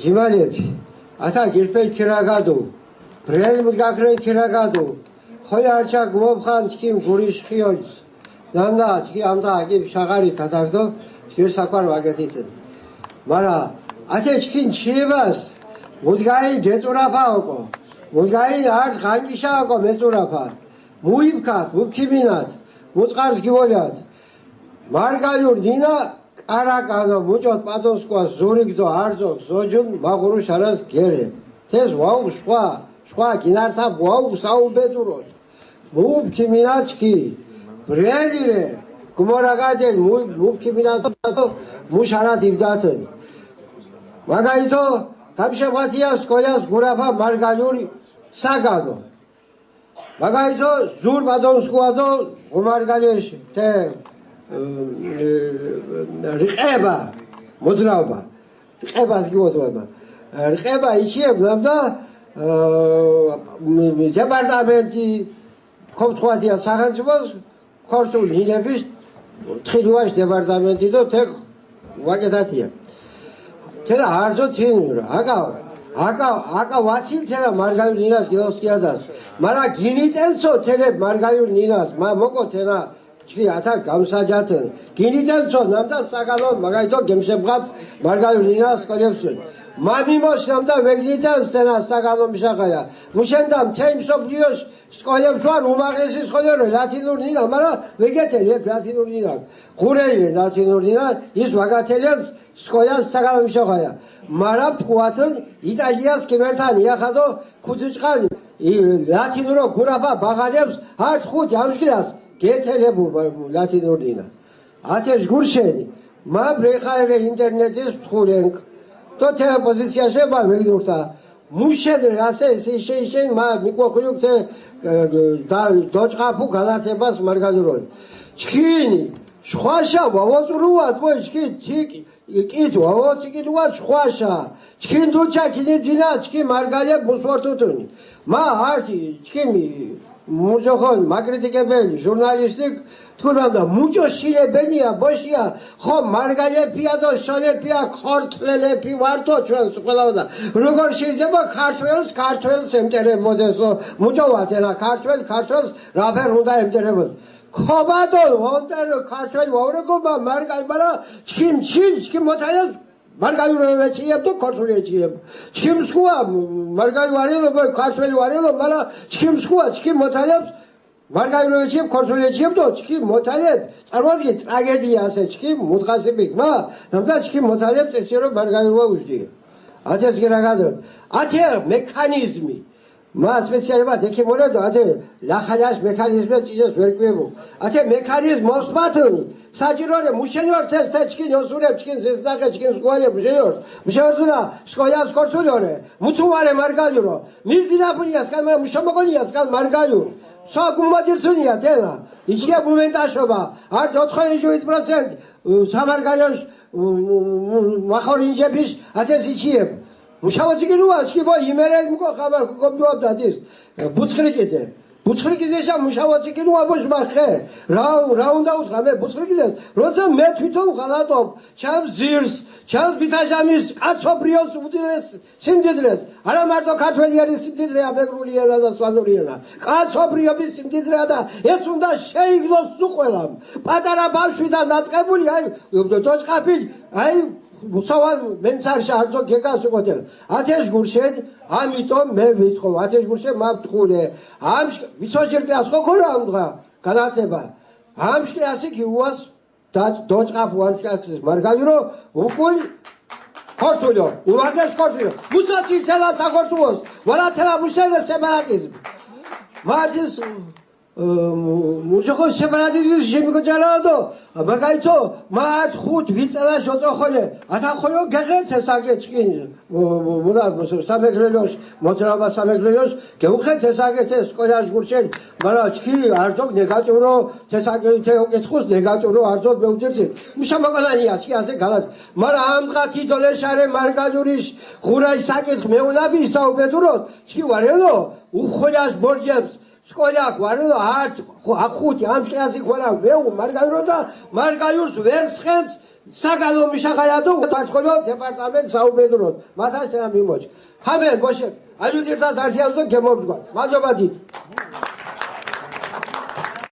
ჯიმალები ათა გირფეი ქირაგადო ბრელმ გაქრე ქირაგადო ხოი არჩა გმობხან ჩკიმ გურიშ ხიოც ნანდა ჩკი ამდა აკი შაღარი თათარდო ჯერ საკვარ ვაგეთით მარა ათე ჩკინ ჩიებას მუდგაი გეწურაფაოკო მუდგაი არ ხანგიშაოკო მეწურაფა მუიბქათ მუქიმინათ მუწყარს გიოლят მარგალურ დინა კარაკანო მუჭოთ პატონსკვა ზურიგდო არძო ზოჯუნ მაღურუ შარას გერე თეს ვაუ სხვა გინართა ვაუ საუბედუროთ მუქიმინაჩკი ბრელირე გმორაგადენ მუქიმინათო მუშარათ იბდათენ მაგაითო თამშევასია სკოლას გურაფა მარგალური საგანო მაგაითო ზურ პატონსკვადო გუმარგალეშ თე რიყება მოძრაობა რიყებას გიოდოება რიყება იჩიებდა დეპარტამენტი კომთხვაზია სახელმწიფოს ქორწული ნინების თხილვაშ დეპარტამენტი და თე ვაკეთათია თელა არზო თინურა აკა ვაცილ თელა მარგალურ ნინას გელოსკიადას მარა გინიტენცო თელებ მარგალურ ნინას მოკო თელა ჩი ათა გამსაჯათენ გინიტენცო ნამდა საგალო მაგაითო გემშებღათ მარგალურ ნინას ყოლებსო მამიმოს ნამდა ვეგლიტენ სენა საგალო მიშახაია მუშენდა მთემსოფლიოს სკოლებს ვარ უმაღლესი სკოლა ლათინურ ნინა მარა ვეგეთელი ლათინურ ნინა ღურეილე ლათინურ ნინა ის ვაგათელებს სკოლას საგალო მიშახაია მარა ფუათენ იტალიას კემერთან იახადო ქუძიჭყანი ლათინურო გურაფა ბაღანებს არც ხუთი ამშკილას გეთელებუ ლათინურ ნინა ათეშ გურშენი მა ბრეხაერე ინტერნეტის ფხურენკ то те позиция შეება ვეგდურთა მუშედრე ასე შეიშენ მა მიკოხიუკ те დოჭყაფუ განათებას მარგალურონ ჩქინი ხვაშა ვავოწრუად მოი ჩქი თიკი კიტ ვავოწიკიდუა ხვაშა ჩქინ დუჩა კინი დინა ჩქი მარგალე ბუსვორტუთუნი მა არტი ჩქიმი მუჯოხონ მაკრიტიკებელი ჟურნალისტიკ თქონდა მუჭოშილებენია ბოშია ხო მარგალეფია და შოლეფია ხორთლელეფი ვარტო ჩვენს ყველაოდა როგორ შეიძლება ქართველს ემტერებოდესო მუჭოვათელა ქართველს რაფერ უნდა ემტერებოდ ხობადო ვონტერო ქართველ ვავრეკობა მარგალბარა ჩიმ მოთალებს მარგალუროვეჩიებ და ქორთულეჩიებ ჩიმ სკუა მარგალვარელო ქართველი ვარელო მარა ჩიმ სკუა ჩიმ მოთალებს მარგალუროვეჩიებ ქორთულეჩიებ და ჩიმ მოთალებს წარმოიდგინე ტრაგედია ასე ჩიმ მუდგასები მა ნამდა ჩიმ მოთალებს ესე რომ მარგალუროვა უჯდი ათეს გერაგადო ათე მექანიზმი მა სპეციალურად ეკიმორე და ათე ლახალას მექანიზმი ჭიძეს ვერკვებო ათე მექანიზმ მოსმათონი საჭიროა მუშენიორ თე ჩკინ ოსურებ ჩკინ ზესნახე ჩკინ სკოლე მუშეორდა სკოლას ქორთულორე მუთუმარე მარგალურო მიზინაფუნიას კან მუშამოგონიას კან მარგალურ საკუმადირცუნია თელა იჩია მომენტაშობა არ 97% სამარგალოს მახორინჯების ათეს იჩიებ მუშავაძიგინუა ჩკიბო იმერელ მკო ხაბარ კობდუაბდა დის ბუცხრიკიზეშა მუშავაძიგინუა ბოშმახე რა უნდა უთხრა მე ბუცხრიკიზეს როცა მე თვითონ ხალატობ ჩამს ძირს ჩამს ბითაჟამის კაცობრიოს უდიდეს სიმდიდრეს არა მარტო ქართველი არის სიმდიდრეა მეგრულია და სვანურია კაცობრიობის სიმდიდრეა და ეს უნდა შეიგდოს სუყველამ პატარა ბავშვიდან დაწყებული აი დოჭყაფი აი მუსავალ მენსარშა არძო გეგას უკოთელ ათეშ გურშენ ამიტომ მე ვიტყო ათეშ გურშენ მაფთხულე ამ ვიცოჯერკლას ხოქორა უნდა განათება ამ შკლასი გიუას და დოჭყაფუ ამ შკლასის მარგალურო უკულ ქორთულო უმაგეს ქორთულო მუსაცი თელა საქორთულოს ვარათელა მუშენე სეპარატიზმ მაძის მუჟოხო სეპარატიზმის შემიგოჭარადო მაგაითო მათ ხუთ ვიწელა შოწოხოლე ათახოლო გეღეთ ესაგე ჩკინ მუდა სამეგრელოს მოძრაობა სამეგრელოს გეუხეთ ესაგე სკოლას გურჩენ მარა ჩკი არძო ნეგატივრო ესაგე თეოკეცხოს ნეგატივრო არძო მეუძერზე მუშამაკალანია ჩკი ასე გალა მარა ამღათი დოლეშარე მარგალურის ღურაი საკითხ მეუნაბი საუბედუროთ ჩკი ვარელო უხოლას ბორჯებს სკოლა გვარო არც ხუთი ამ შკლასი გვარა ვეუ მარგალურო და მარგალურს ვერსხენს საგანო მიშახაია და დაწყობა დეპარტამენტ საუბედროდ მათაც რა მიმოჩ ხამენ ბოშე აჯუდირთა დარჩიავს და გემობრგვა მადლობა დიდი